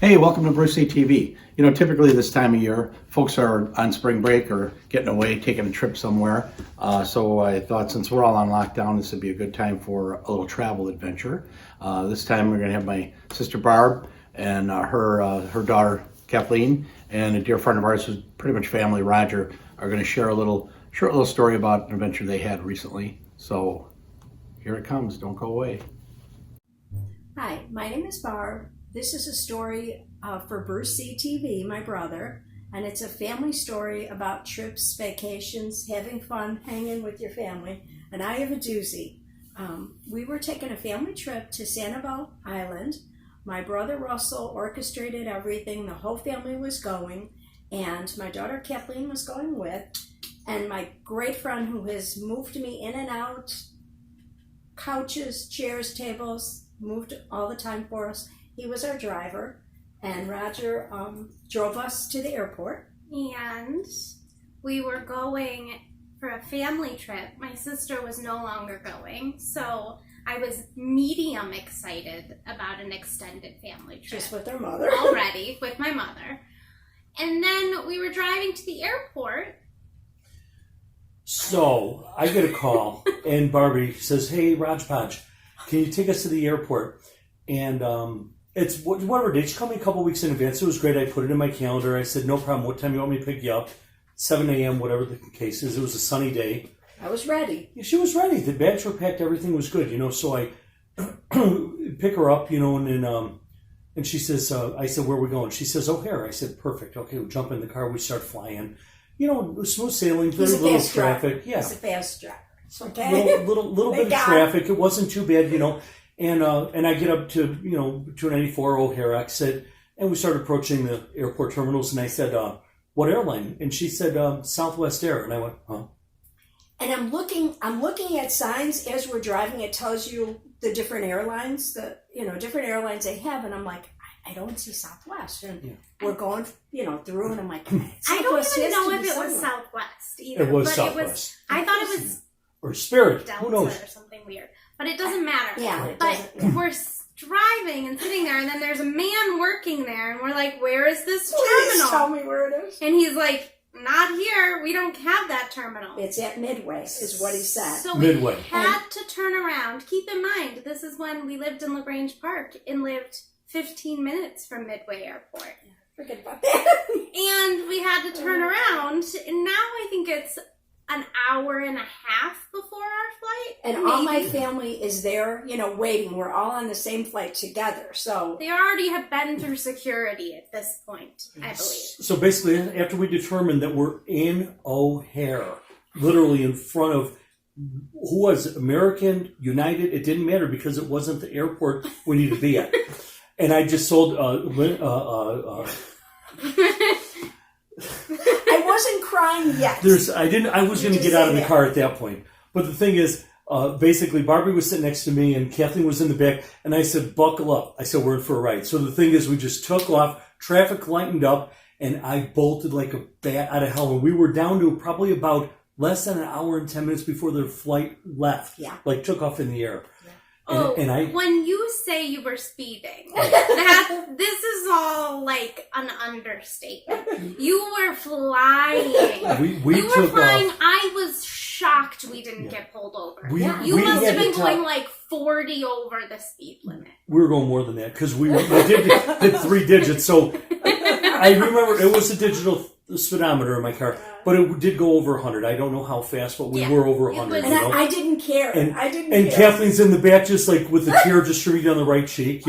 Hey, welcome to Bruce C TV. You know, typically this time of year, folks are on spring break or getting away, taking a trip somewhere. So I thought since we're all on lockdown, this would be a good time for a little travel adventure. This time we're going to have my sister Barb and her daughter Kathleen and a dear friend of ours who's pretty much family, Roger, are going to share a short little story about an adventure they had recently. So here it comes. Don't go away. Hi, my name is Barb. This is a story for Bruce C TV, my brother, and it's a family story about trips, vacations, having fun, hanging with your family, and I have a doozy. We were taking a family trip to Sanibel Island. My brother Russell orchestrated everything. The whole family was going, and my daughter Kathleen was going with, and my great friend who has moved me in and out, couches, chairs, tables, moved all the time for us. He was our driver, and Roger drove us to the airport. And we were going for a family trip. My sister was no longer going, so I was medium excited about an extended family trip. Just with our mother. Already, with my mother. And then we were driving to the airport. So I get a call, and Barbie says, "Hey, Raj Podge, can you take us to the airport?" And it's whatever date. She called me a couple weeks in advance. It was great. I put it in my calendar. I said, "No problem. What time you want me to pick you up?" 7 a.m., whatever the case is. It was a sunny day. I was ready. Yeah, she was ready. The bags were packed. Everything was good, So I pick her up, and then and she says, I said, "Where are we going?" She says, "O'Hare." I said, "Perfect. Okay, we jump in the car. We start flying. Smooth sailing. Very little traffic. Yeah, he's a fast driver. Okay. Little bit of traffic. It wasn't too bad, And I get up to 294 O'Hare exit, and we started approaching the airport terminals. And I said, "What airline?" And she said, "Southwest Air." And I went, "Huh?" And I'm looking at signs as we're driving. It tells you the different airlines, different airlines they have, and I'm like, I don't see Southwest, and we're going, through, and I'm like, I don't even know if it was Southwest either. It was Southwest. I thought it was or Spirit. Delta Who knows? or something weird. But it doesn't matter. Yeah, but we're driving and sitting there, and then there's a man working there, and we're like, "Where is this terminal?" Please tell me where it is. And he's like, "Not here. We don't have that terminal." It's at Midway, is what he said. So Midway. We had to turn around. Keep in mind, this is when we lived in LaGrange Park and lived 15 minutes from Midway Airport. Forget about that. And we had to turn around, and now I think it's an hour and a half before our flight. And maybe. all my family is there, waiting. We're all on the same flight together, so. They already have been through security at this point, I believe. So basically, after we determined that we're in O'Hare, literally in front of who was American, United, it didn't matter because it wasn't the airport we needed to be at. And I just sold I wasn't crying yet. I was going to get out of the car at that point. But the thing is, basically, Barbie was sitting next to me and Kathleen was in the back. And I said, "Buckle up." I said, "We're in for a ride." So the thing is, we just took off. Traffic lightened up and I bolted like a bat out of hell. And we were down to probably about less than an hour and 10 minutes before the flight left. Yeah. Like took off in the air. Yeah. When you say you were speeding, this is all like an understatement. You were flying. We you were flying. I was shocked we didn't get pulled over. You must have been going like 40 over the speed limit. We were going more than that because we did 3 digits. So I remember it was a digital speedometer in my car, but it did go over 100. I don't know how fast, but we were over 100. And I didn't care. And Kathleen's in the back just like with the tear just streaming down the right cheek,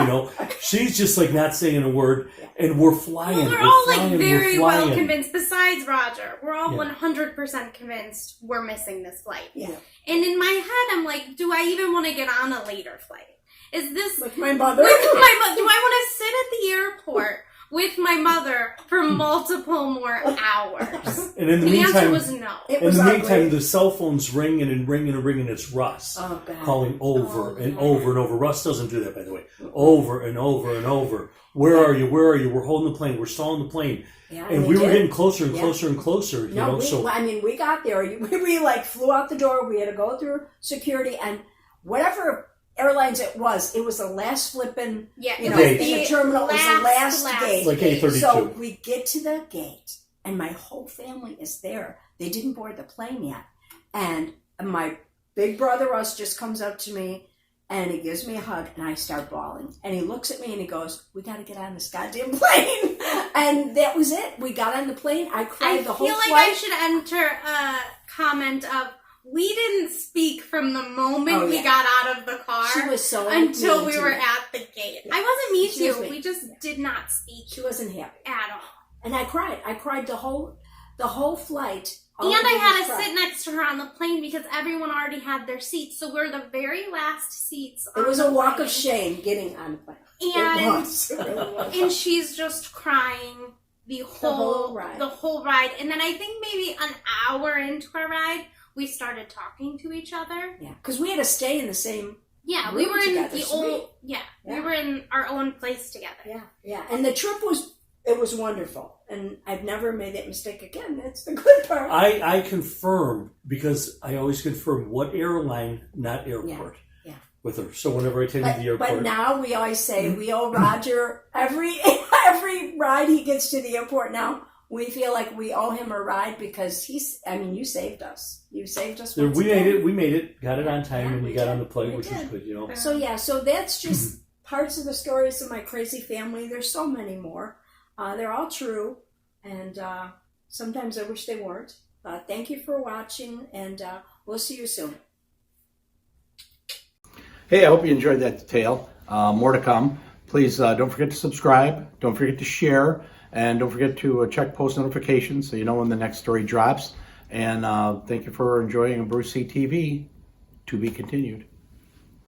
She's just like not saying a word, and we're flying. Well, we're all like very well convinced, besides Roger. We're all 100% convinced we're missing this flight. Yeah. And in my head, I'm like, do I even want to get on a later flight? Is this... With my mother? Do I want to sit at the airport with my mother for multiple more hours? And in the meantime, answer was no. In the meantime, the cell phone's ringing and ringing and ringing. It's Russ calling over and over and over. Russ doesn't do that, by the way. Over and over and over. Where are you? Where are you? We're holding the plane. We're stalling the plane. Yeah, and we were getting closer and closer and closer. We got there. We flew out the door. We had to go through security, and whatever Airlines it was the last flipping, Yeah, you it know, was Gate. in the terminal, it was the last gate. Like A32. So we get to the gate, and my whole family is there. They didn't board the plane yet. And my big brother Russ just comes up to me, and he gives me a hug, and I start bawling. And he looks at me, and he goes, "We got to get on this goddamn plane." And that was it. We got on the plane. I cried the whole flight. flight. I should enter a comment of, we didn't speak from the moment we got out of the car She was so until mean we to were me. at the gate. I wasn't mean She to was you. mean. We just did not speak She wasn't happy. at all. And I cried. I cried the whole flight. All And I did had was to cry. sit next to her on the plane because everyone already had their seats. So we're the very last seats on It was the a walk plane. of shame getting on the plane. And, It was. It really was. and she's just crying the whole ride. And then I think maybe an hour into our ride, we started talking to each other. Yeah, because we had to stay in the same. Yeah, room we were in together, the so old. We were in our own place together. Yeah, and the trip was wonderful, and I've never made that mistake again. That's the good part. I confirm, because I always confirm what airline, not airport, with her. So whenever I take her to the airport. But now we always say we owe Roger every ride he gets to the airport. Now we feel like we owe him a ride because you saved us. You saved us. Yeah, once we again. made it. We made it. Got it on time, and we we got did. on the plane, We which was did. good. You know. So that's just parts of the stories of my crazy family. There's so many more. They're all true, and sometimes I wish they weren't. Thank you for watching, and we'll see you soon. Hey, I hope you enjoyed that tale. More to come. Please don't forget to subscribe. Don't forget to share. And don't forget to check post notifications so you know when the next story drops. And thank you for enjoying Bruce C TV. To be continued.